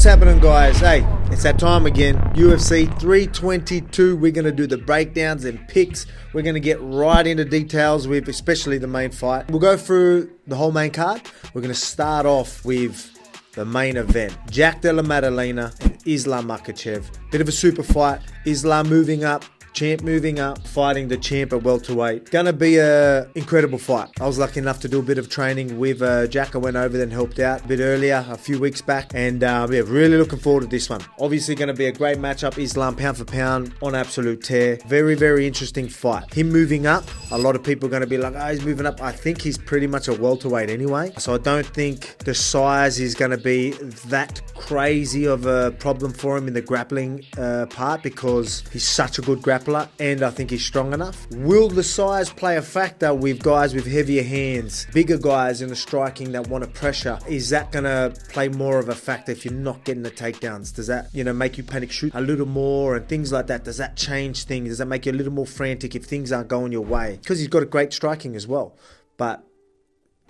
What's happening, guys? Hey, it's that time again. UFC 322. We're going to do the breakdowns and picks. We're going to get right into details with especially the main fight. We'll go through the whole main card. We're going to start off with the main event. Jack Della Maddalena and Islam Makhachev. Bit of a super fight. Islam moving up. Champ moving up, fighting the champ at welterweight. Gonna be a incredible fight. I was lucky enough to do a bit of training with Jack. I went over there and helped out a bit earlier, a few weeks back, and yeah, really looking forward to this one. Obviously gonna be a great matchup. Islam pound for pound on absolute tear. Very interesting fight. Him moving up, a lot of people are gonna be like, oh, he's moving up. I think he's pretty much a welterweight anyway, so I don't think the size is gonna be that crazy of a problem for him in the grappling part, because he's such a good grappler. And I think he's strong enough. Will the size play a factor with guys with heavier hands, bigger guys in the striking that want to pressure? Is that going to play more of a factor if you're not getting the takedowns? Does that, make you panic shoot a little more and things like that? Does that change things? Does that make you a little more frantic if things aren't going your way? Because he's got a great striking as well. But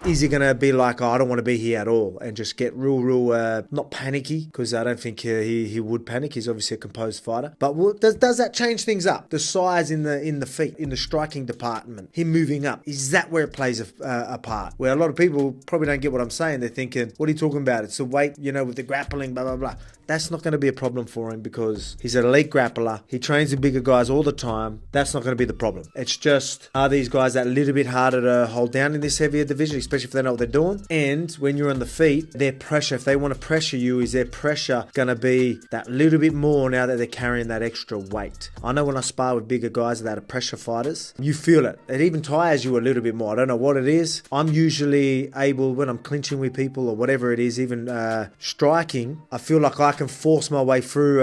is he going to be like, oh, I don't want to be here at all, and just get real, not panicky? Because I don't think he would panic. He's obviously a composed fighter. But does that change things up? The size in the feet, in the striking department, him moving up, is that where it plays a part? Where a lot of people probably don't get what I'm saying. They're thinking, what are you talking about? It's the weight, with the grappling, blah, blah, blah. That's not going to be a problem for him because he's an elite grappler. He trains with bigger guys all the time. That's not going to be the problem. It's just, are these guys that little bit harder to hold down in this heavier division, especially if they know what they're doing? And when you're on the feet, their pressure, if they want to pressure you, is their pressure going to be that little bit more now that they're carrying that extra weight? I know when I spar with bigger guys that are pressure fighters, you feel it. It even tires you a little bit more. I don't know what it is. I'm usually able, when I'm clinching with people or whatever it is, even striking, I feel like I can force my way through,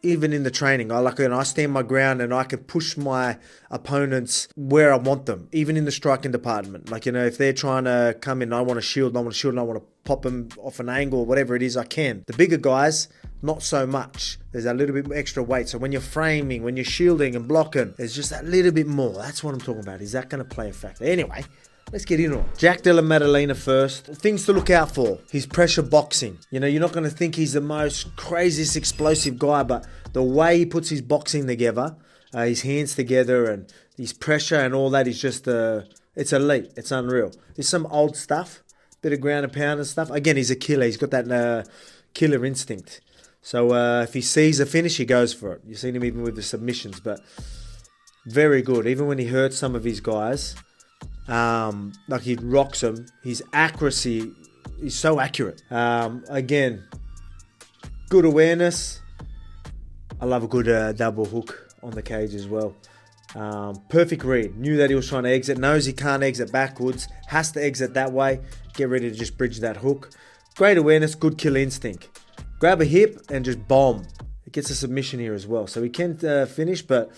even in the training. I stand my ground and I can push my opponents where I want them, even in the striking department. If they're trying to come in, I want to shield, and I want to pop them off an angle or whatever it is, I can. The bigger guys, not so much. There's a little bit extra weight. So when you're framing, when you're shielding and blocking, there's just that little bit more. That's what I'm talking about. Is that going to play a factor? Anyway, let's get into it. Jack Della Maddalena first. Things to look out for. His pressure boxing. You're not going to think he's the most craziest explosive guy, but the way he puts his boxing together, his hands together, and his pressure and all that is just, it's elite. It's unreal. There's some old stuff, bit of ground and pound and stuff. Again, he's a killer. He's got that killer instinct. So if he sees a finish, he goes for it. You've seen him even with the submissions, but very good. Even when he hurts some of his guys, he rocks them. His accuracy is so accurate. Again, good awareness. I love a good double hook on the cage as well. Perfect read. Knew that he was trying to exit. Knows he can't exit backwards. Has to exit that way. Get ready to just bridge that hook. Great awareness. Good kill instinct. Grab a hip and just bomb. It gets a submission here as well. So he can finish, but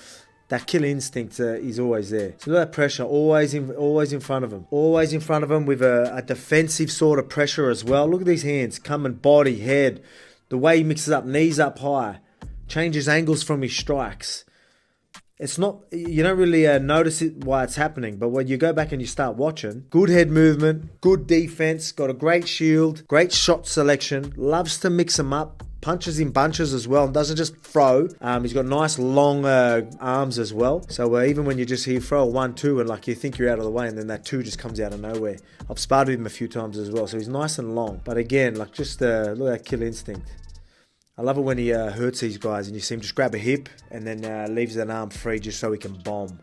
that kill instinct is always there. So look at that pressure, always in front of him. Always in front of him with a defensive sort of pressure as well. Look at these hands, coming body, head. The way he mixes up, knees up high. Changes angles from his strikes. It's not, you don't really notice it why it's happening, but when you go back and you start watching, good head movement, good defense, got a great shield, great shot selection, loves to mix them up. Punches in bunches as well, and doesn't just throw. He's got nice long arms as well. So even when you just hear throw a 1-2 and you think you're out of the way, and then that 2 just comes out of nowhere. I've sparred with him a few times as well, so he's nice and long. But again, just look at that kill instinct. I love it when he hurts these guys and you see him just grab a hip and then leaves an arm free just so he can bomb.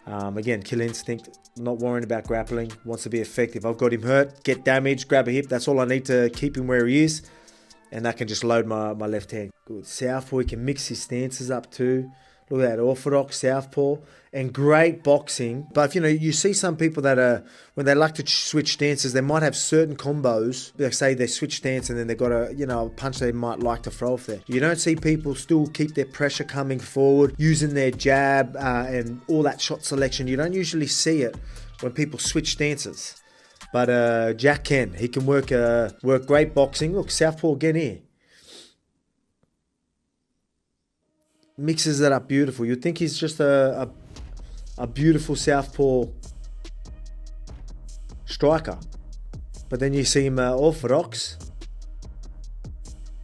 Again, kill instinct, not worrying about grappling, wants to be effective. I've got him hurt, get damaged, grab a hip. That's all I need to keep him where he is. And I can just load my left hand. Good. Southpaw, he can mix his stances up too. Look at that, orthodox southpaw. And great boxing. But if you see some people that when they like to switch stances, they might have certain combos. Like say they switch stance and then they've got a punch they might like to throw off there. You don't see people still keep their pressure coming forward, using their jab and all that shot selection. You don't usually see it when people switch stances. But Jack can. He can work great boxing. Look, southpaw again here. Mixes it up beautiful. You'd think he's just a beautiful southpaw striker. But then you see him orthodox.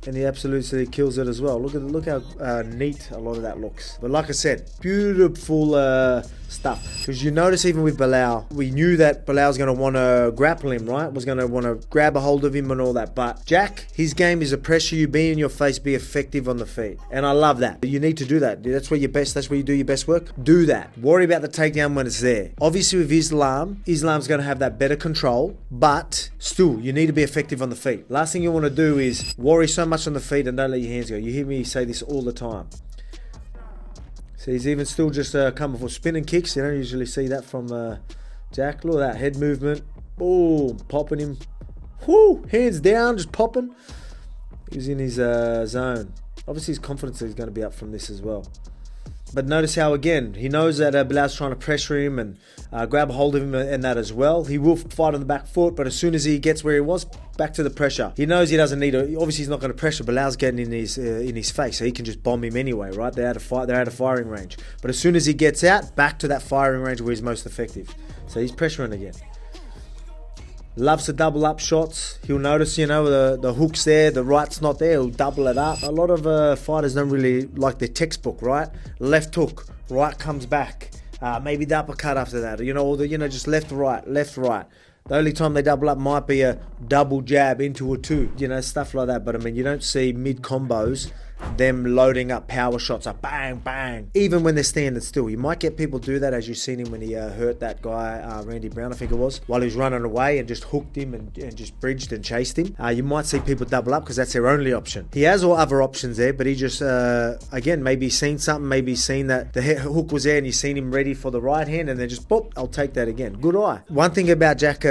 and he absolutely kills it as well. Look how neat a lot of that looks. But like I said, beautiful stuff. Because you notice even with Belal, we knew that Belal's going to want to grapple him, right? Was going to want to grab a hold of him and all that. But Jack, his game is to pressure you, be in your face, be effective on the feet. And I love that. You need to do that. That's where you're best. That's where you do your best work. Do that. Worry about the takedown when it's there. Obviously with Islam's going to have that better control, but still, you need to be effective on the feet. Last thing you want to do is worry so much on the feet and don't let your hands go. You hear me say this all the time. So he's even still just coming for spinning kicks. You don't usually see that from Jack. Look at that head movement. Boom, popping him. Whoo, hands down, just popping. He's in his zone. Obviously his confidence is going to be up from this as well. But notice how, again, he knows that Belal's trying to pressure him and grab a hold of him and that as well. He will fight on the back foot, but as soon as he gets where he was, back to the pressure. He knows he doesn't need to. Obviously, he's not going to pressure. Belal's getting in his face, so he can just bomb him anyway, right? They're out of firing range. But as soon as he gets out, back to that firing range where he's most effective. So he's pressuring again. Loves to double up shots. He'll notice, the hook's there, the right's not there. He'll double it up. A lot of fighters don't really like their textbook, right? Left hook, right comes back. Maybe the uppercut after that. Just left, right, left, right. The only time they double up might be a double jab into a two, stuff like that. But I mean, you don't see mid combos them loading up power shots up, bang, bang, even when they're standing still. You might get people do that, as you've seen him when he hurt that guy, Randy Brown, I think it was, while he was running away and just hooked him and just bridged and chased him. You might see people double up because that's their only option. He has all other options there, but he just, again, maybe seen something, maybe seen that the hook was there and you've seen him ready for the right hand and then just, boop, I'll take that again. Good eye. One thing about Jack,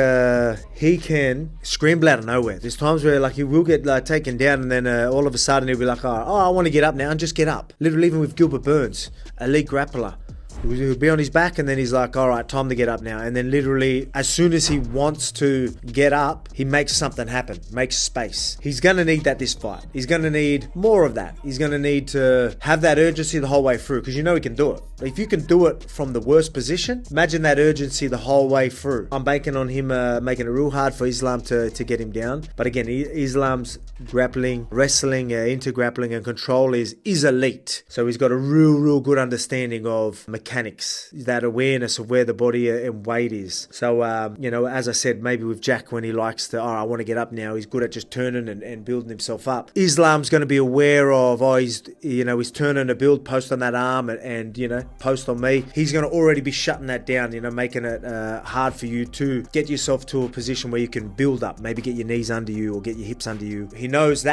he can scramble out of nowhere. There's times where he will get taken down and then all of a sudden he'll be like, oh, I want to get up now, and just get up. Literally, even with Gilbert Burns, elite grappler, he'll be on his back and then he's like, all right, time to get up now. And then literally, as soon as he wants to get up, he makes something happen, makes space. He's going to need that this fight. He's going to need more of that. He's going to need to have that urgency the whole way through, because he can do it. If you can do it from the worst position, imagine that urgency the whole way through. I'm banking on him making it real hard for Islam to get him down. But again, Islam's grappling, wrestling, into grappling and control is elite. So he's got a real good understanding of mechanics, that awareness of where the body and weight is. So, as I said, maybe with Jack, when he likes to, I want to get up now, he's good at just turning and building himself up. Islam's going to be aware of, he's turning to build, post on that arm and post on me. He's going to already be shutting that down, making it hard for you to get yourself to a position where you can build up, maybe get your knees under you or get your hips under you. He knows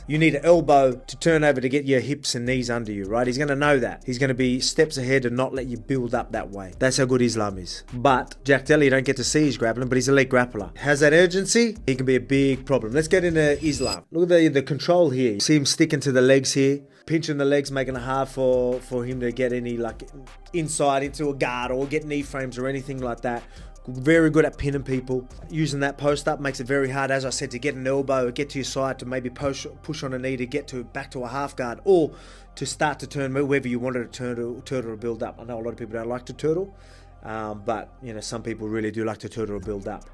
you need an elbow to turn over to get your hips and knees under you, right? He's going to know that. He's going to be steps ahead and not let you build up that way. That's how good Islam is. But Jack Della, you don't get to see his grappling, but he's a elite grappler. Has that urgency, he can be a big problem. Let's get into Islam. Look at the control here. See him sticking to the legs here, pinching the legs, making it hard for him to get any inside into a guard or get knee frames or anything like that. Very good at pinning people. Using that post up makes it very hard, as I said, to get an elbow, get to your side, to maybe push on a knee to get back to a half guard, or to start to turn wherever you wanted to turtle or build up. I know a lot of people don't like to turtle, but some people really do like to turtle or build up.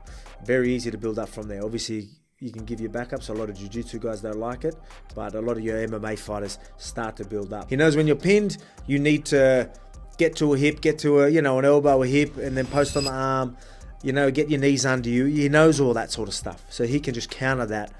Very easy to build up from there. Obviously, you can give your backups. A lot of jiu-jitsu guys don't like it, but a lot of your MMA fighters start to build up. He knows when you're pinned, you need to get to a hip, get to an elbow, a hip, and then post on the arm, get your knees under you. He knows all that sort of stuff. So he can just counter that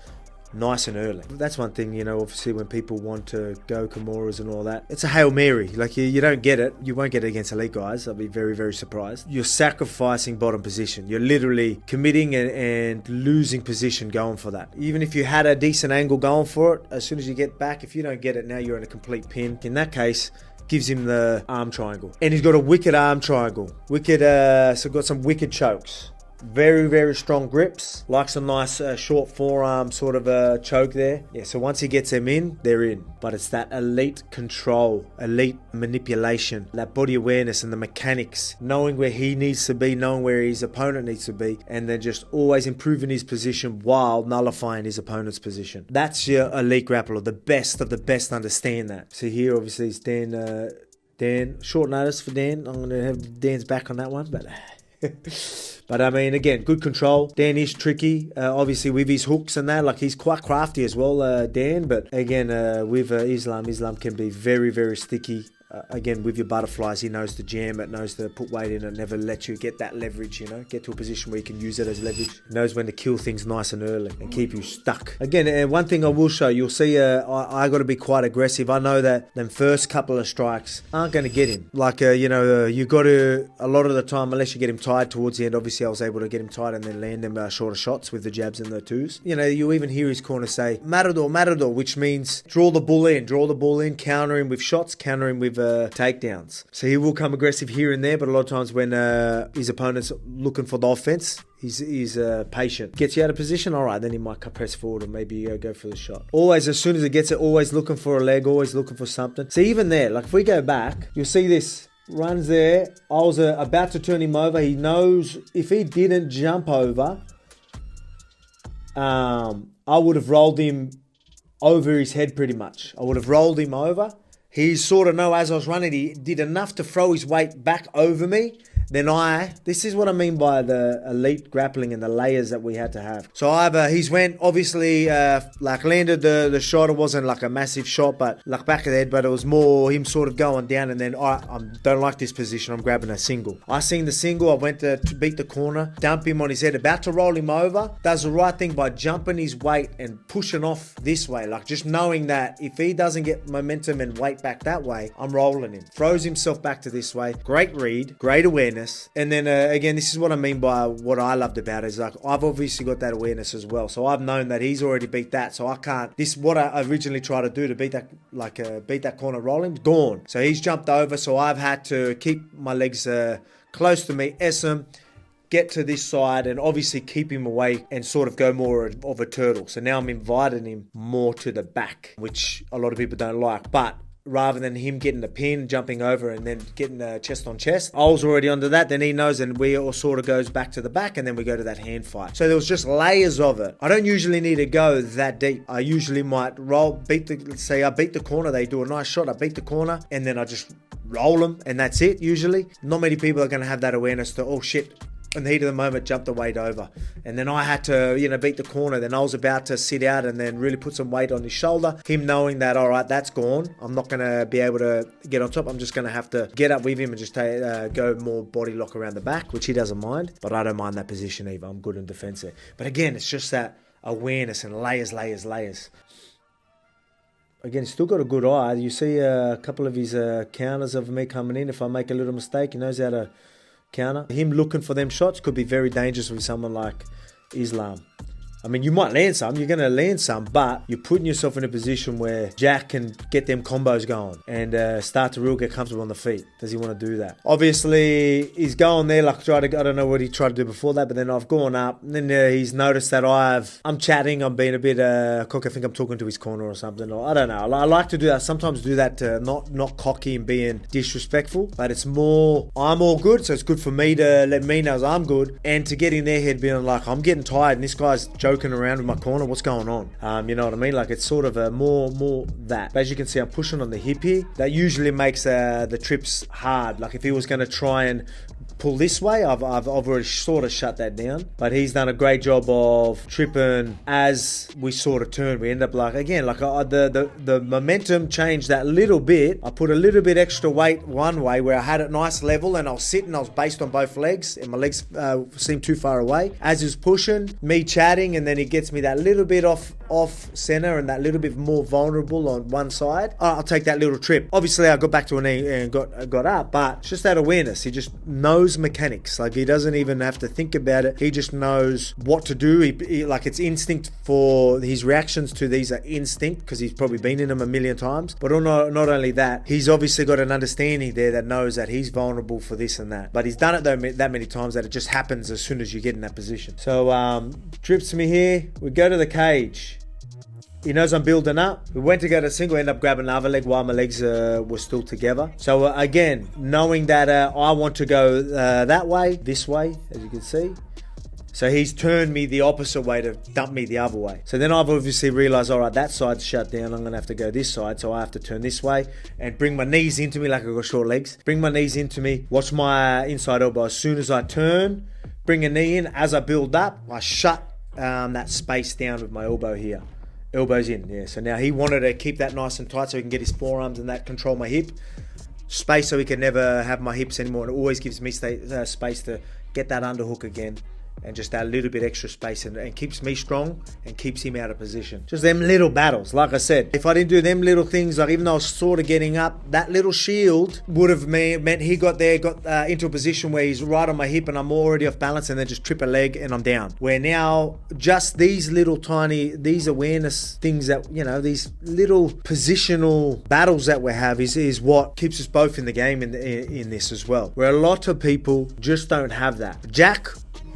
nice and early. That's one thing, obviously when people want to go Kimuras and all that, it's a Hail Mary. You don't get it. You won't get it against elite guys. I'll be very, very surprised. You're sacrificing bottom position. You're literally committing and losing position going for that. Even if you had a decent angle going for it, as soon as you get back, if you don't get it now, you're in a complete pin. In that case, gives him the arm triangle. And he's got a wicked arm triangle. So got some wicked chokes. Very, very strong grips. Likes a nice short forearm sort of choke there. Yeah, so once he gets them in, they're in. But it's that elite control, elite manipulation, that body awareness and the mechanics, knowing where he needs to be, knowing where his opponent needs to be, and then just always improving his position while nullifying his opponent's position. That's your elite grappler. The best of the best understand that. So here, obviously, it's Dan. Short notice for Dan. I'm going to have Dan's back on that one, but But I mean, again, good control. Dan is tricky, obviously with his hooks and that. Like, he's quite crafty as well, Dan. But again, with Islam can be very, very sticky. Again, with your butterflies, he knows to jam it, knows to put weight in it, never let you get that leverage, you know, get to a position where you can use it as leverage. He knows when to kill things nice and early and keep you stuck. Again, one thing I will show, you'll see I got to be quite aggressive. I know that them first couple of strikes aren't going to get him. Like, you got to, a lot of the time, unless you get him tied towards the end, obviously I was able to get him tied and then land them shorter shots with the jabs and the twos. You know, you even hear his corner say, Matador, which means draw the ball in, counter him with shots, counter him with takedowns. So he will come aggressive here and there, but a lot of times when his opponent's looking for the offense, he's patient. Gets you out of position, all right, then he might press forward or maybe go for the shot. Always, as soon as he gets it, always looking for a leg, always looking for something. So even there, like if we go back, you'll see this. Runs there. I was about to turn him over. He knows if he didn't jump over, I would have rolled him over his head pretty much. I would have rolled him over. He sort of know as I was running, he did enough to throw his weight back over me. Then this is what I mean by the elite grappling and the layers that we had to have. So he's went, obviously, landed the shot. It wasn't like a massive shot, but like back of the head, but it was more him sort of going down and then, I don't like this position, I'm grabbing a single. I seen the single, I went to beat the corner, dump him on his head, about to roll him over, does the right thing by jumping his weight and pushing off this way, like just knowing that if he doesn't get momentum and weight back that way, I'm rolling him. Throws himself back to this way. Great read, great awareness. And then again, this is what I mean by what I loved about it is like I've obviously got that awareness as well. So I've known that he's already beat that. So I can't. This what I originally tried to do to beat that corner rolling. Gone. So he's jumped over. So I've had to keep my legs close to me, him, get to this side, and obviously keep him away and sort of go more of a turtle. So now I'm inviting him more to the back, which a lot of people don't like, but rather than him getting the pin, jumping over and then getting chest on chest, I was already onto that. Then he knows and we all sort of goes back to the back and then we go to that hand fight. So there was just layers of it. I don't usually need to go that deep. I usually might say I beat the corner, they do a nice shot, I beat the corner and then I just roll them and that's it usually. Not many people are going to have that awareness to, oh shit, in the heat of the moment, jumped the weight over. And then I had to, beat the corner. Then I was about to sit out and then really put some weight on his shoulder. Him knowing that, all right, that's gone. I'm not going to be able to get on top. I'm just going to have to get up with him and just go more body lock around the back, which he doesn't mind. But I don't mind that position either. I'm good in defense there. But again, it's just that awareness and layers. Again, he's still got a good eye. You see a couple of his counters of me coming in. If I make a little mistake, he knows how to counter. Him looking for them shots could be very dangerous with someone like Islam. I mean, you might land some, you're going to land some, but you're putting yourself in a position where Jack can get them combos going and start to really get comfortable on the feet. Does he want to do that? Obviously, he's going there like I don't know what he tried to do before that, but then I've gone up and then he's noticed that I'm chatting, I'm being a bit cocky. I think I'm talking to his corner or something. Or I don't know. I like to do that. Sometimes do that to not cocky and being disrespectful, but it's more, I'm all good, so it's good for me to let me know I'm good and to get in their head being like, I'm getting tired and this guy's joking around with my corner, what's going on? You know what I mean? Like it's sort of more that. But as you can see, I'm pushing on the hip here. That usually makes the trips hard. Like if he was going to try and pull this way, I've already sort of shut that down. But he's done a great job of tripping as we sort of turn. We end up the momentum changed that little bit. I put a little bit extra weight one way where I had it nice level and I was sitting, I was based on both legs and my legs seemed too far away. As he was pushing, me chatting, and then he gets me that little bit off center and that little bit more vulnerable on one side. I'll take that little trip. Obviously, I got back to a knee and got up, but it's just that awareness. He just knows mechanics. Like he doesn't even have to think about it. He just knows what to do. He like it's instinct for his reactions to these are instinct because he's probably been in them a million times. But not only that, he's obviously got an understanding there that knows that he's vulnerable for this and that. But he's done it that many times that it just happens as soon as you get in that position. So trips me here. We go to the cage. He knows I'm building up. We went to go to single, end up grabbing another leg while my legs were still together. So again, knowing that I want to go that way, this way, as you can see. So he's turned me the opposite way to dump me the other way. So then I've obviously realized, all right, that side's shut down. I'm going to have to go this side. So I have to turn this way and bring my knees into me like I've got short legs. Bring my knees into me. Watch my inside elbow. As soon as I turn, bring a knee in. As I build up, I shut that space down with my elbow here. Elbows in, yeah. So now he wanted to keep that nice and tight so he can get his forearms and that control my hip space, so he can never have my hips anymore. And it always gives me space to get that underhook again, and just that little bit extra space, and keeps me strong and keeps him out of position. Just them little battles. Like I said, if I didn't do them little things, like even though I was sort of getting up, that little shield would have meant he got into a position where he's right on my hip and I'm already off balance, and then just trip a leg and I'm down. Where now, just these little tiny, these awareness things that, you know, these little positional battles that we have is what keeps us both in the game in this as well. Where a lot of people just don't have that. Jack,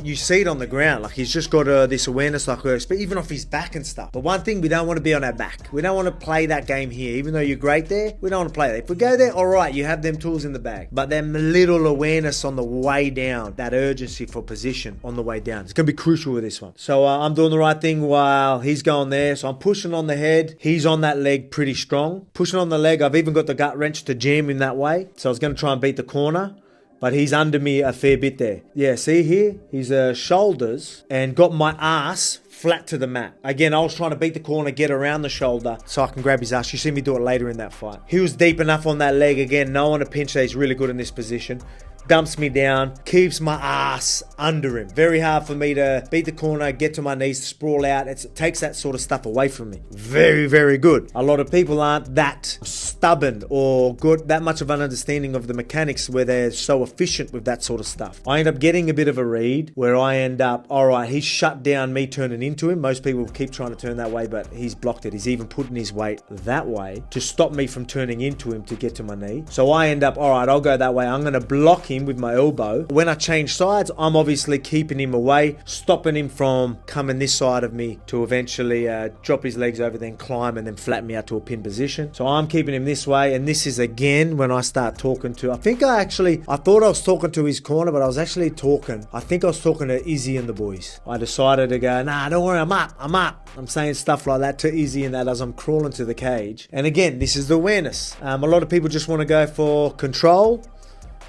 you see it on the ground, like he's just got this awareness, like even off his back and stuff. But one thing, we don't want to be on our back. We don't want to play that game here. Even though you're great there, we don't want to play that. If we go there, all right, you have them tools in the bag. But them little awareness on the way down, that urgency for position on the way down, it's going to be crucial with this one. So I'm doing the right thing while he's going there. So I'm pushing on the head. He's on that leg pretty strong. Pushing on the leg. I've even got the gut wrench to jam him that way. So I was going to try and beat the corner, but he's under me a fair bit there. Yeah, see here? His shoulders, and got my ass flat to the mat. Again, I was trying to beat the corner, get around the shoulder so I can grab his ass. You see me do it later in that fight. He was deep enough on that leg. Again, no one to pinch that. He's really good in this position. Dumps me down, keeps my ass under him. Very hard for me to beat the corner, get to my knees, sprawl out. It takes that sort of stuff away from me. Very, very good. A lot of people aren't that stubborn or good, that much of an understanding of the mechanics where they're so efficient with that sort of stuff. I end up getting a bit of a read where I end up, all right, he's shut down me turning into him. Most people keep trying to turn that way, but he's blocked it. He's even putting his weight that way to stop me from turning into him to get to my knee. So I end up, all right, I'll go that way. I'm going to block him with my elbow. When I change sides, I'm obviously keeping him away, stopping him from coming this side of me to eventually drop his legs over, then climb and then flatten me out to a pin position. So I'm keeping him this way, and this is again when I start talking to, I thought I was talking to his corner, but I was actually talking to Izzy and the boys. I decided to go, nah, don't worry, I'm up. I'm saying stuff like that to Izzy and that as I'm crawling to the cage. And again, this is the awareness. A lot of people just want to go for control.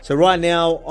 So right now,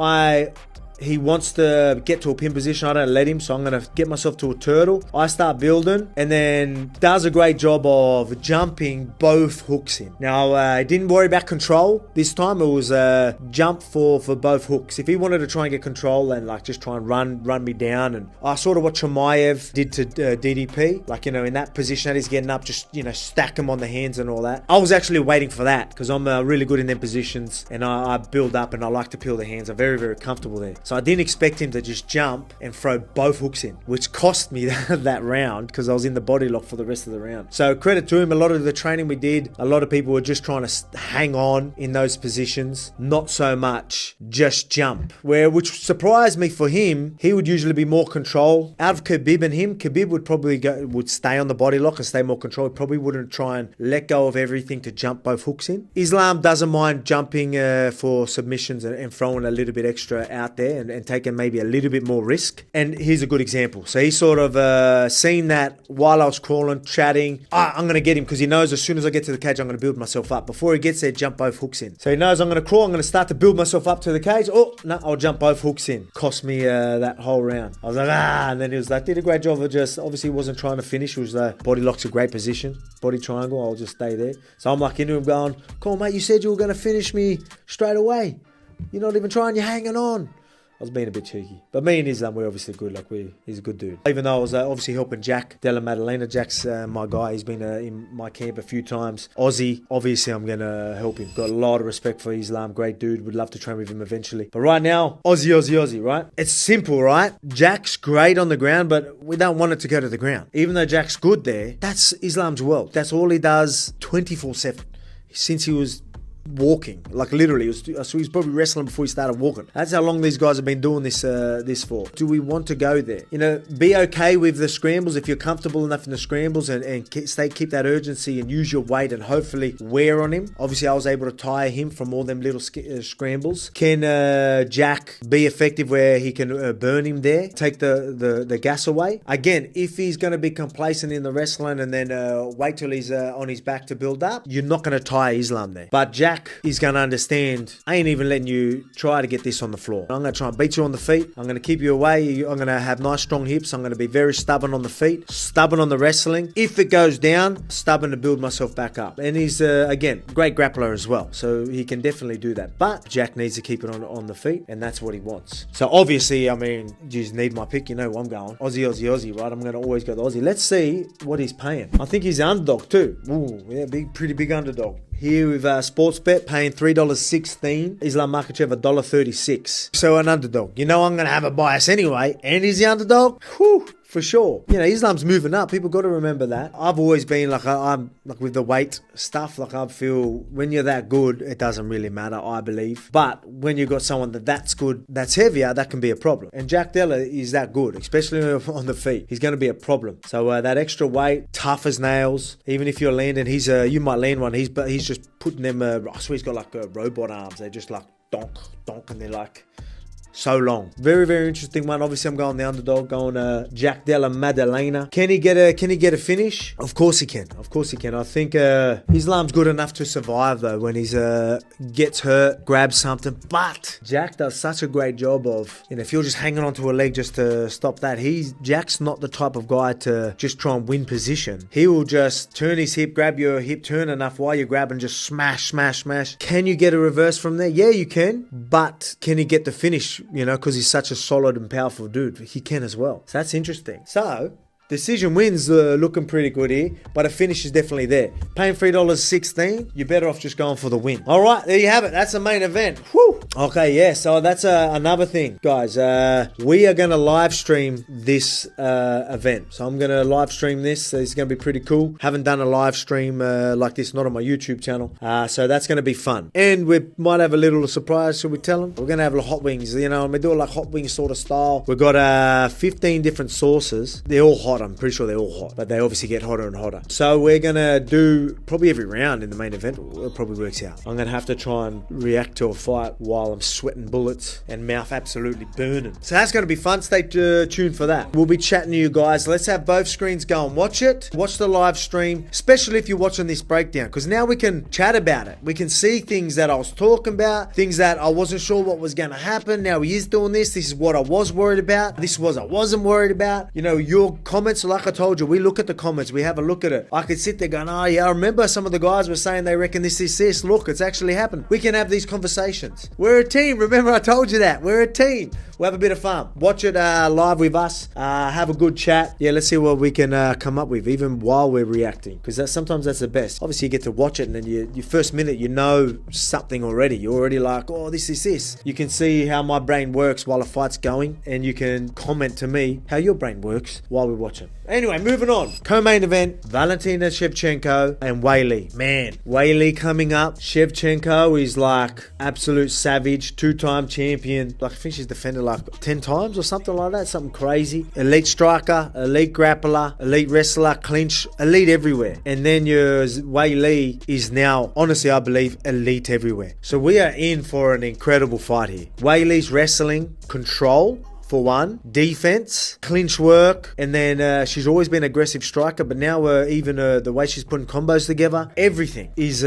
he wants to get to a pin position. I don't let him, so I'm going to get myself to a turtle. I start building, and then does a great job of jumping both hooks in. Now, I didn't worry about control this time. It was a jump for both hooks. If he wanted to try and get control and like just try and run me down, and I sort of what Chimaev did to DDP, like, you know, in that position that he's getting up, just, you know, stack him on the hands and all that. I was actually waiting for that because I'm really good in them positions, and I build up and I like to peel the hands. I'm very, very comfortable there. So I didn't expect him to just jump and throw both hooks in, which cost me that round because I was in the body lock for the rest of the round. So credit to him. A lot of the training we did, a lot of people were just trying to hang on in those positions, not so much just jump. Which surprised me for him. He would usually be more control. Out of Khabib and him, Khabib would probably would stay on the body lock and stay more control. He probably wouldn't try and let go of everything to jump both hooks in. Islam doesn't mind jumping for submissions and throwing a little bit extra out there and taking maybe a little bit more risk. And here's a good example. So he sort of seen that while I was crawling, chatting. I'm going to get him because he knows as soon as I get to the cage, I'm going to build myself up. Before he gets there, jump both hooks in. So he knows I'm going to crawl. I'm going to start to build myself up to the cage. Oh, no, I'll jump both hooks in. Cost me that whole round. I was like, and then he was like, did a great job of just, obviously he wasn't trying to finish. It was body lock's a great position. Body triangle, I'll just stay there. So I'm like into him going, come on, mate, you said you were going to finish me straight away. You're not even trying, you're hanging on. I was being a bit cheeky. But me and Islam, we're obviously good. He's a good dude. Even though I was obviously helping Jack Della Maddalena. Jack's my guy. He's been in my camp a few times. Aussie, obviously I'm going to help him. Got a lot of respect for Islam. Great dude. Would love to train with him eventually. But right now, Aussie, right? It's simple, right? Jack's great on the ground, but we don't want it to go to the ground. Even though Jack's good there, that's Islam's world. That's all he does 24/7. Since he was walking, like literally. So he was probably wrestling before he started walking. That's how long these guys have been doing this for. Do we want to go there? You know, be okay with the scrambles if you're comfortable enough in the scrambles, and keep that urgency and use your weight and hopefully wear on him. Obviously, I was able to tire him from all them little scrambles. Can Jack be effective where he can burn him there, take the gas away? Again, if he's going to be complacent in the wrestling and then wait till he's on his back to build up, you're not going to tire Islam there. But Jack is going to understand, I ain't even letting you try to get this on the floor. I'm going to try and beat you on the feet. I'm going to keep you away. I'm going to have nice strong hips. I'm going to be very stubborn on the feet, stubborn on the wrestling. If it goes down, stubborn to build myself back up. And he's, again, great grappler as well. So he can definitely do that. But Jack needs to keep it on the feet, and that's what he wants. So obviously, I mean, you just need my pick. You know where I'm going. Aussie, Aussie, Aussie, right? I'm going to always go the Aussie. Let's see what he's paying. I think he's an underdog too. Ooh, yeah, pretty big underdog. Here with Sportsbet, paying $3.16. Islam Makhachev $1.36. So an underdog. You know I'm going to have a bias anyway. And he's the underdog? Whew. For sure. You know, Islam's moving up. People got to remember that. I've always been like, I'm like with the weight stuff, like I feel when you're that good, it doesn't really matter, I believe. But when you've got someone that's good, that's heavier, that can be a problem. And Jack Della is that good, especially on the feet. He's going to be a problem. So that extra weight, tough as nails. Even if you're landing, you might land one. He's just putting them, I swear he's got like robot arms. They're just like donk, donk, and they're like so long. Very, very interesting one. Obviously, I'm going the underdog, going Jack Della Maddalena. Can he get a finish? Of course he can. Of course he can. I think Islam's good enough to survive though when he's gets hurt, grabs something. But Jack does such a great job of, you know, if you're just hanging onto a leg just to stop that, Jack's not the type of guy to just try and win position. He will just turn his hip, grab your hip, turn enough while you're grabbing, just smash, smash, smash. Can you get a reverse from there? Yeah, you can. But can he get the finish? You know, because he's such a solid and powerful dude. He can as well. So that's interesting. So, decision wins looking pretty good here, but a finish is definitely there. Paying $3.16, you're better off just going for the win. All right, there you have it. That's the main event. Whew. Okay, yeah, so that's another thing. Guys, we are going to live stream this event. So I'm going to live stream this. So it's going to be pretty cool. Haven't done a live stream like this, not on my YouTube channel. So that's going to be fun. And we might have a little surprise, should we tell them? We're going to have hot wings, you know, and we do it like hot wings sort of style. We've got 15 different sauces. They're all hot. I'm pretty sure they're all hot, but they obviously get hotter and hotter. So we're going to do probably every round in the main event. It probably works out. I'm going to have to try and react to a fight while I'm sweating bullets and mouth absolutely burning. So that's going to be fun. Stay tuned for that. We'll be chatting to you guys. Let's have both screens go and watch it. Watch the live stream, especially if you're watching this breakdown, because now we can chat about it. We can see things that I was talking about, things that I wasn't sure what was going to happen. Now he is doing this. This is what I was worried about. This was I wasn't worried about. You know, your comments, like I told you, we look at the comments, we have a look at it. I could sit there going, oh yeah, I remember some of the guys were saying they reckon this. Look, it's actually happened. We can have these conversations. We're a team. Remember I told you that. We're a team. We'll have a bit of fun. Watch it live with us. Have a good chat. Yeah, let's see what we can come up with, even while we're reacting, because sometimes that's the best. Obviously, you get to watch it, and then your first minute, you know something already. You're already like, oh, this is this. You can see how my brain works while a fight's going, and you can comment to me how your brain works while we watch it. Anyway, moving on. Co-main event, Valentina Shevchenko and Weili. Man, Weili coming up. Shevchenko is like absolute savage, two-time champion. Like I think she's defended like 10 times or something like that. Something crazy. Elite striker, elite grappler, elite wrestler, clinch, elite everywhere. And then your Weili is now, honestly, I believe, elite everywhere. So we are in for an incredible fight here. Weili's wrestling, control, for one, defense, clinch work, and then she's always been an aggressive striker, but now even the way she's putting combos together, everything is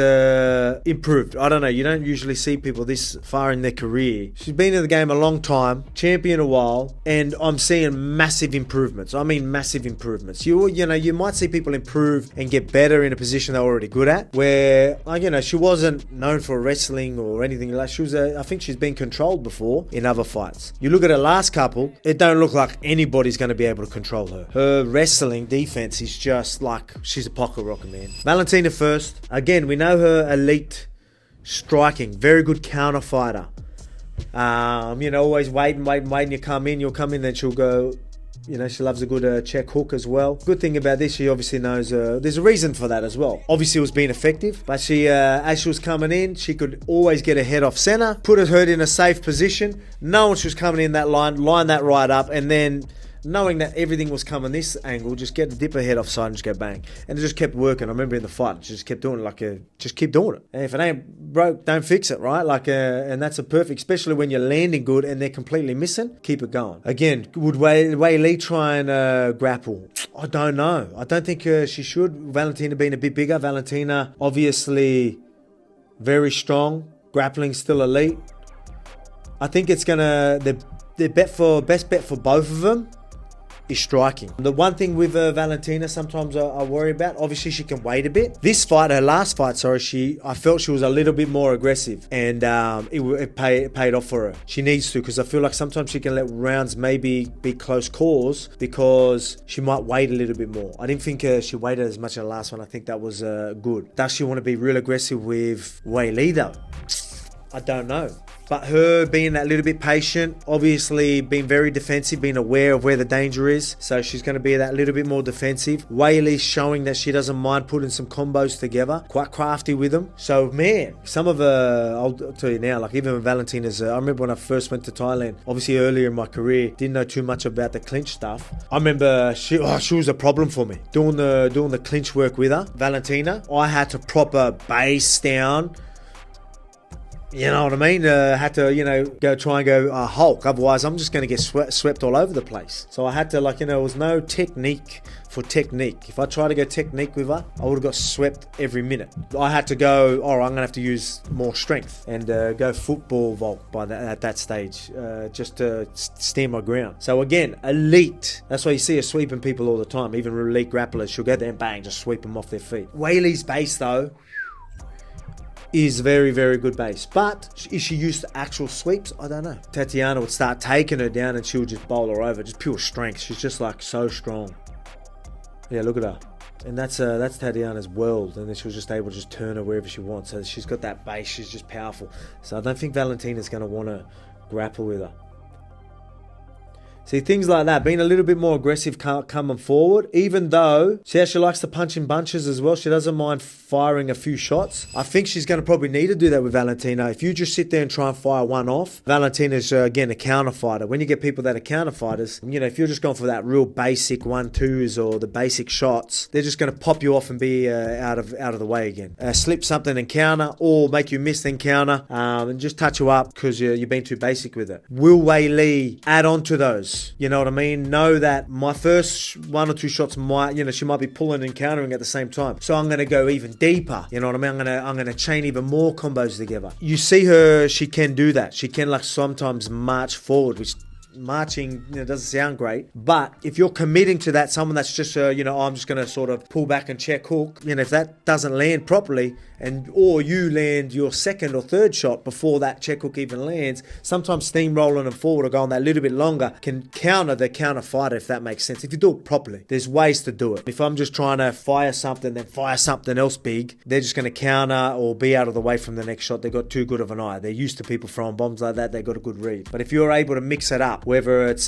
improved. I don't know, you don't usually see people this far in their career. She's been in the game a long time, champion a while, and I'm seeing massive improvements. I mean massive improvements. You know, you might see people improve and get better in a position they're already good at, where, you know, she wasn't known for wrestling or anything like that. She was, I think she's been controlled before in other fights. You look at her last couple, it don't look like anybody's going to be able to control her. Her wrestling defense is just like, she's a pocket rocket, man. Valentina first. Again, we know her elite striking. Very good counter fighter. You know, always waiting. You'll come in, then she'll go You know, she loves a good check hook as well. Good thing about this, she obviously knows there's a reason for that as well. Obviously, it was being effective, but she, as she was coming in, she could always get her head off center, put her in a safe position, knowing she was coming in that line that right up, and then knowing that everything was coming this angle, just dip her head offside and just go bang. And it just kept working. I remember in the fight, she just kept doing it just keep doing it. And if it ain't broke, don't fix it, right? And that's a perfect, especially when you're landing good and they're completely missing, keep it going. Again, would Weili try and grapple? I don't know. I don't think she should. Valentina being a bit bigger. Valentina, obviously very strong. Grappling still elite. I think it's gonna, the best bet for both of them is striking. The one thing with Valentina sometimes I worry about, obviously she can wait a bit. This fight, her last fight, sorry, I felt she was a little bit more aggressive, and it paid off for her. She needs to, because I feel like sometimes she can let rounds maybe be close calls because she might wait a little bit more. I didn't think she waited as much in the last one. I think that was good. Does she want to be real aggressive with Weili though? I don't know. But her being that little bit patient, obviously being very defensive, being aware of where the danger is. So she's going to be that little bit more defensive. Weili's showing that she doesn't mind putting some combos together. Quite crafty with them. So man, some of I'll tell you now, like even Valentina's, I remember when I first went to Thailand, obviously earlier in my career, didn't know too much about the clinch stuff. I remember she was a problem for me. Doing the clinch work with her, Valentina, I had to proper base down. You know what I mean? Had to, go try and go Hulk. Otherwise, I'm just going to get swept all over the place. So I had to, there was no technique for technique. If I tried to go technique with her, I would have got swept every minute. I had to go, all right, I'm going to have to use more strength and go football Volk at that stage, just to stand my ground. So again, elite. That's why you see her sweeping people all the time. Even elite grapplers, she'll go there and bang, just sweep them off their feet. Weili's base, though, is very, very good base. But is she used to actual sweeps? I don't know. Tatiana would start taking her down and she would just bowl her over. Just pure strength. She's just so strong. Yeah, look at her. And that's Tatiana's world. And then she was just able to just turn her wherever she wants. So she's got that base. She's just powerful. So I don't think Valentina's going to want to grapple with her. See, things like that, being a little bit more aggressive coming forward, even though, see how she likes to punch in bunches as well? She doesn't mind firing a few shots. I think she's going to probably need to do that with Valentina. If you just sit there and try and fire one off, Valentina's, again, a counter fighter. When you get people that are counter fighters, if you're just going for that real basic 1-2s or the basic shots, they're just going to pop you off and be out of the way again. Slip something and counter, or make you miss then counter, and just touch you up because you've been too basic with it. Will Weili add on to those? You know what I mean? Know that my first 1 or 2 shots might, she might be pulling and countering at the same time. So I'm going to go even deeper. You know what I mean? I'm going to chain even more combos together. You see her, she can do that. She can sometimes march forward, which marching doesn't sound great, but if you're committing to that, someone that's just I'm just going to sort of pull back and check hook, if that doesn't land properly, or you land your second or third shot before that check hook even lands, sometimes steamrolling them forward or going that little bit longer can counter the counter fighter, if that makes sense. If you do it properly, there's ways to do it. If I'm just trying to fire something, then fire something else big, they're just going to counter or be out of the way from the next shot. They've got too good of an eye. They're used to people throwing bombs like that. They've got a good read. But if you're able to mix it up, whether it's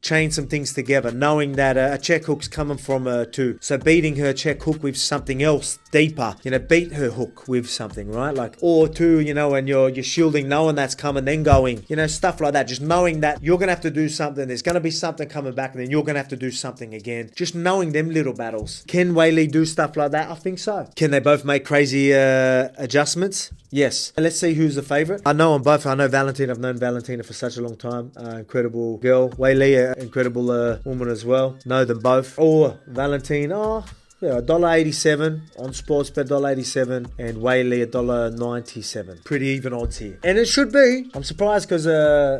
chain some things together, knowing that a check hook's coming from her too, so beating her check hook with something else deeper, beat her hook with something, right? Or two, and you're shielding, knowing that's coming, then going, stuff like that. Just knowing that you're gonna have to do something, there's gonna be something coming back, and then you're gonna have to do something again. Just knowing them little battles. Can Weili do stuff like that? I think so. Can they both make crazy adjustments? Yes. Let's see who's the favorite. I know them both. I know Valentina. I've known Valentina for such a long time. Incredible girl. Weili, incredible woman as well. Know them both. Or Valentina. Yeah, $1.87 on Sportsbet, $1.87, and Weili $1.97. Pretty even odds here. And it should be. I'm surprised because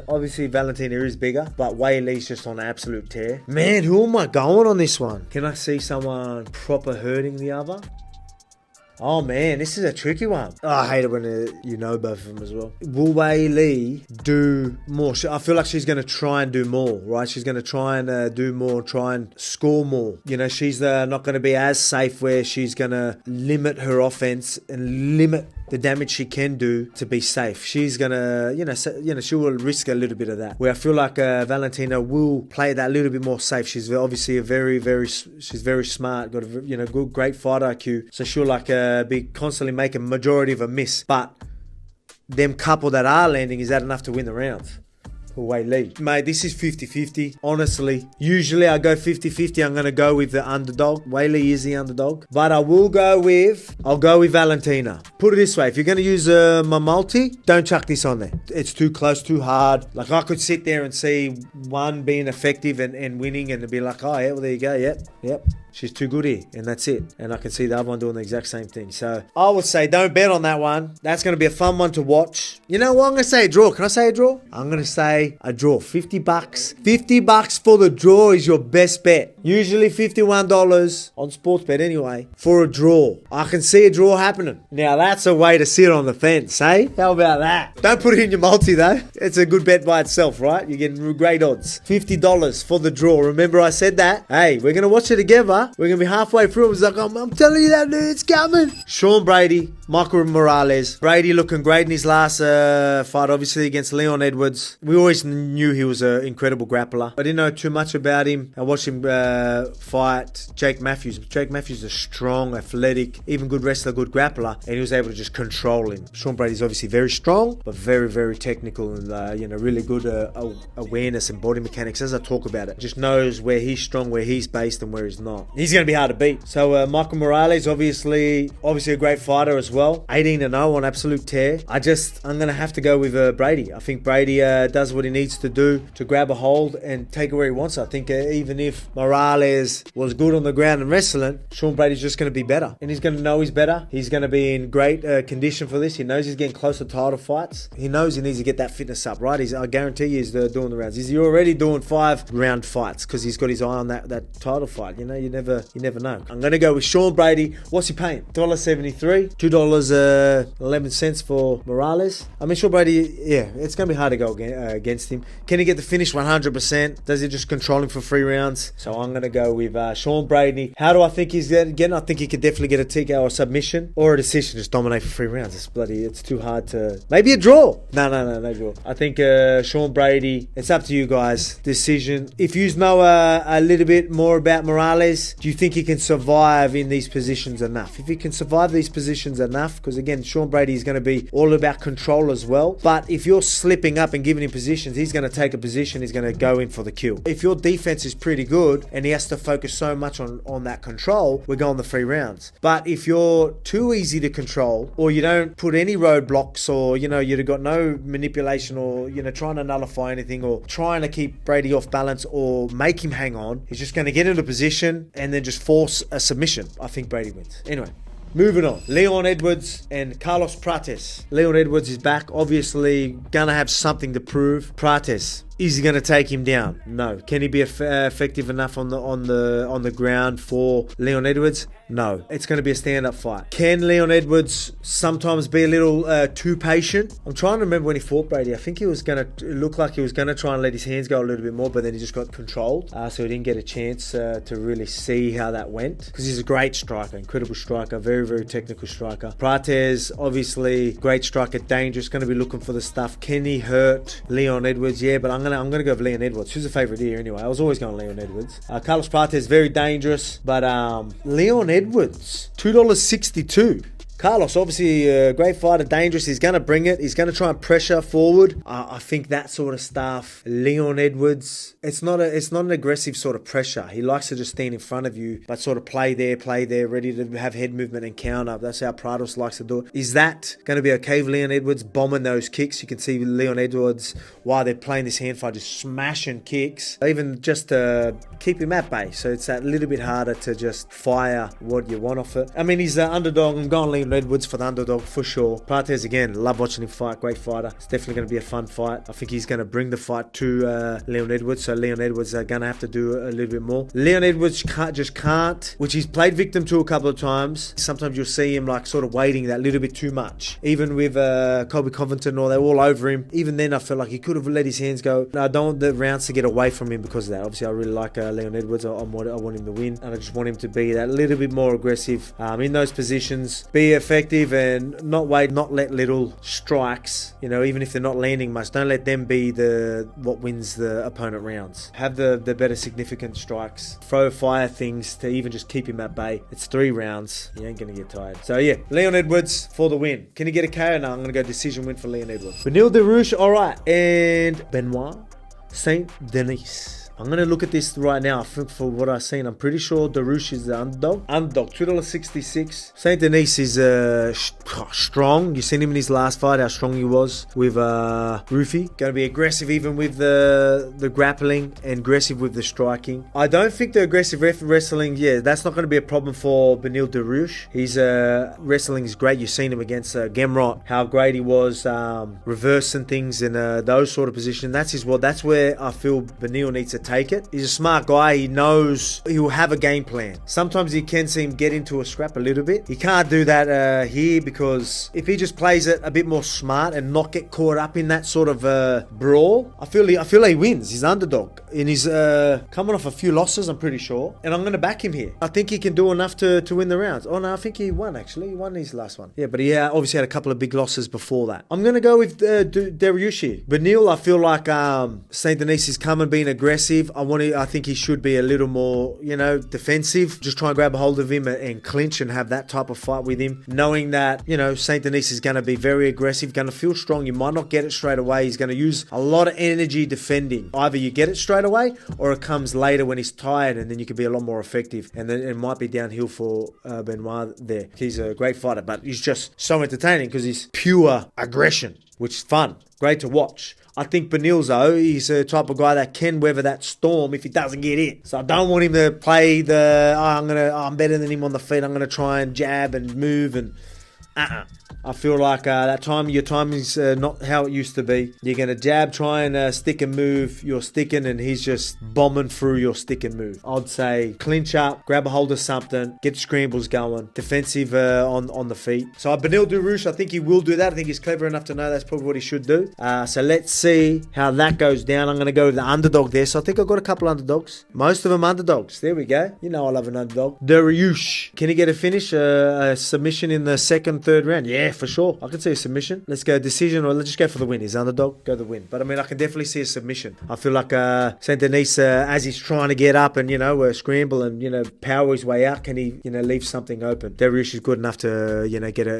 obviously Valentina is bigger, but Weili's just on an absolute tear. Man, who am I going on this one? Can I see someone proper hurting the other? Oh man, this is a tricky one. Oh, I hate it when both of them as well. Will Weili do more? I feel like she's going to try and do more, right? She's going to try and do more, try and score more. She's not going to be as safe where she's going to limit her offense and limit the damage she can do to be safe. She's gonna, she will risk a little bit of that. Where I feel like Valentina will play that a little bit more safe. She's obviously she's very smart, got a good, great fight IQ. So she'll be constantly making a majority of a miss. But them couple that are landing, is that enough to win the rounds? Weili. Mate, this is 50-50. Honestly, usually I go 50-50. I'm going to go with the underdog. Weili is the underdog. But I'll go with Valentina. Put it this way. If you're going to use my multi, don't chuck this on there. It's too close, too hard. Like, I could sit there and see one being effective and winning and be like, oh, yeah, well, there you go. Yep. She's too good here, and that's it. And I can see the other one doing the exact same thing. So I would say don't bet on that one. That's going to be a fun one to watch. You know what? I'm going to say a draw. Can I say a draw? I'm going to say a draw. $50. $50 for the draw is your best bet. Usually $51 on sports bet anyway for a draw. I can see a draw happening. Now that's a way to sit on the fence, eh? How about that? Don't put it in your multi though. It's a good bet by itself, right? You're getting great odds. $50 for the draw. Remember I said that? Hey, we're going to watch it together. We're going to be halfway through. It's like, I'm telling you that, dude, it's coming. Sean Brady, Michael Morales. Brady looking great in his last fight, obviously, against Leon Edwards. We always knew he was an incredible grappler. I didn't know too much about him. I watched him fight Jake Matthews. Jake Matthews is a strong, athletic, even good wrestler, good grappler, and he was able to just control him. Sean Brady's obviously very strong, but very, very technical and, really good awareness and body mechanics. As I talk about it, just knows where he's strong, where he's based, and where he's not. He's going to be hard to beat. So Michael Morales, obviously a great fighter as well. 18-0 on absolute tear. I'm going to have to go with Brady. I think Brady does what he needs to do to grab a hold and take it where he wants. I think even if Morales was good on the ground and wrestling, Sean Brady's just going to be better. And he's going to know he's better. He's going to be in great condition for this. He knows he's getting close to title fights. He knows he needs to get that fitness up, right? I guarantee you he's doing the rounds. He's already doing 5-round fights because he's got his eye on that title fight. You never know. I'm going to go with Sean Brady. What's he paying? $1.73. $2.11 for Morales. I mean, Sean Brady, yeah, it's going to be hard to go against him. Can he get the finish 100%? Does he just control him for 3 rounds? So I'm going to go with Sean Brady. How do I think he's getting? I think he could definitely get a TKO or submission or a decision. Just dominate for 3 rounds. It's too hard to... Maybe a draw. No draw. I think Sean Brady, it's up to you guys. Decision. If you know a little bit more about Morales, do you think he can survive in these positions enough? If he can survive these positions enough, because again, Sean Brady is going to be all about control as well. But if you're slipping up and giving him positions, he's going to take a position, he's going to go in for the kill. If your defense is pretty good and he has to focus so much on that control, we're going the 3 rounds. But if you're too easy to control, or you don't put any roadblocks, or you've got no manipulation, or trying to nullify anything, or trying to keep Brady off balance or make him hang on, he's just going to get into position and then just force a submission. I think Brady wins. Anyway, moving on. Leon Edwards and Carlos Prates. Leon Edwards is back. Obviously, gonna have something to prove. Prates, is he going to take him down? No. Can he be effective enough on the ground for Leon Edwards? No. It's going to be a stand-up fight. Can Leon Edwards sometimes be a little too patient? I'm trying to remember when he fought Brady. I think he was going to look like he was going to try and let his hands go a little bit more, but then he just got controlled. So he didn't get a chance to really see how that went. Because he's a great striker, incredible striker, very, very technical striker. Prates, obviously, great striker, dangerous, going to be looking for the stuff. Can he hurt Leon Edwards? Yeah, but I'm gonna go with Leon Edwards. Who's the favourite here anyway? I was always going Leon Edwards. Carlos Prates, very dangerous, but Leon Edwards, $2.62. Carlos, obviously a great fighter, dangerous. He's going to bring it. He's going to try and pressure forward. I think that sort of stuff. Leon Edwards, it's not an aggressive sort of pressure. He likes to just stand in front of you, but sort of play there, ready to have head movement and counter. That's how Prates likes to do it. Is that going to be okay with Leon Edwards bombing those kicks? You can see Leon Edwards, while they're playing this hand fight, just smashing kicks, even just to keep him at bay. So it's that little bit harder to just fire what you want off it. I mean, he's the underdog. I'm going Leon Edwards for the underdog for sure. Prates, again, love watching him fight. Great fighter. It's definitely going to be a fun fight. I think he's going to bring the fight to Leon Edwards. So Leon Edwards are going to have to do a little bit more. Leon Edwards can't, which he's played victim to a couple of times. Sometimes you'll see him like sort of waiting that little bit too much. Even with Colby Covington, or they're all over him. Even then, I felt like he could have let his hands go. I don't want the rounds to get away from him because of that. Obviously, I really like Leon Edwards. I want him to win, and I just want him to be that little bit more aggressive in those positions. Be be effective and not let little strikes, you know, even if they're not landing much, don't let them be what wins the opponent rounds. Have the better significant strikes. Throw fire things to even just keep him at bay. It's 3 rounds. You ain't gonna get tired. So yeah, Leon Edwards for the win. Can he get a KO? No, I'm gonna go decision win for Leon Edwards. Beneil Dariush, alright. And Benoit Saint Denis. I'm going to look at this right now. I think for what I've seen, I'm pretty sure Dariush is the underdog. $2.66. Saint Denis is strong. You've seen him in his last fight, how strong he was with Rufi. Going to be aggressive even with the grappling and aggressive with the striking. I don't think the aggressive wrestling, that's not going to be a problem for Beneil Dariush. His wrestling is great. You've seen him against Gamrot, how great he was reversing things in those sort of positions. That's where I feel Beneil needs to take it. He's a smart guy. He knows he will have a game plan. Sometimes you can see him get into a scrap a little bit. He can't do that here, because if he just plays it a bit more smart and not get caught up in that sort of brawl, I feel he wins. He's underdog. And he's coming off a few losses, I'm pretty sure. And I'm going to back him here. I think he can do enough to win the rounds. Oh no, I think he won actually. He won his last one. Yeah, but he obviously had a couple of big losses before that. I'm going to go with Dariush here. Beneil, I feel like Saint Denis is coming, being aggressive. I think he should be a little more, defensive. Just try and grab a hold of him and clinch and have that type of fight with him. Knowing that, Saint Denis is going to be very aggressive, going to feel strong. You might not get it straight away. He's going to use a lot of energy defending. Either you get it straight away or it comes later when he's tired, and then you can be a lot more effective. And then it might be downhill for Benoit there. He's a great fighter, but he's just so entertaining because he's pure aggression, which is fun. Great to watch. I think Beneil, though, he's a type of guy that can weather that storm if he doesn't get in. So I don't want him to play I'm better than him on the feet. I'm going to try and jab and move and I feel like your timing's not how it used to be. You're going to jab, try and stick and move. You're sticking and he's just bombing through your stick and move. I'd say clinch up, grab a hold of something, get scrambles going, defensive on the feet. So Beneil Dariush, I think he will do that. I think he's clever enough to know that's probably what he should do. So let's see how that goes down. I'm going to go with the underdog there. So I think I've got a couple underdogs. Most of them underdogs. There we go. You know I love an underdog. Dariush. Can he get a finish? A submission in the second, third round? Yeah, for sure. I can see a submission. Let's go decision, or let's just go for the win. He's underdog, go the win. But I mean, I can definitely see a submission. I feel like Saint Denis, as he's trying to get up and scramble and power his way out, can he leave something open? Dariush is good enough to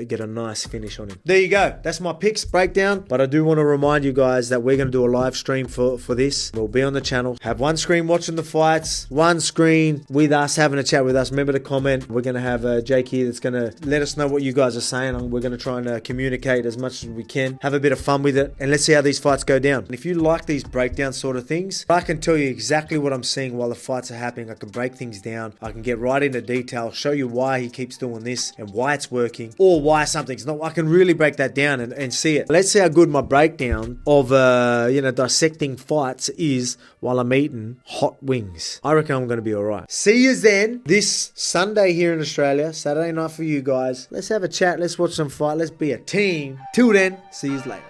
get a nice finish on him. There you go. That's my picks breakdown. But I do want to remind you guys that we're going to do a live stream for this. We'll be on the channel. Have one screen watching the fights, one screen with us having a chat with us. Remember to comment. We're going to have Jake here that's going to let us know what you guys are saying. We're going to try and communicate as much as we can, have a bit of fun with it, and let's see how these fights go down. And if you like these breakdown sort of things, I can tell you exactly what I'm seeing while the fights are happening. I can break things down. I can get right into detail, show you why he keeps doing this and why it's working, or why something's not. I can really break that down and see it. Let's see how good my breakdown of dissecting fights is while I'm eating hot wings. I reckon I'm going to be alright. See you then this Sunday here in Australia, Saturday night for you guys. Let's have a chat. Let's watch some fight. Let's be a team. Till then, see you later.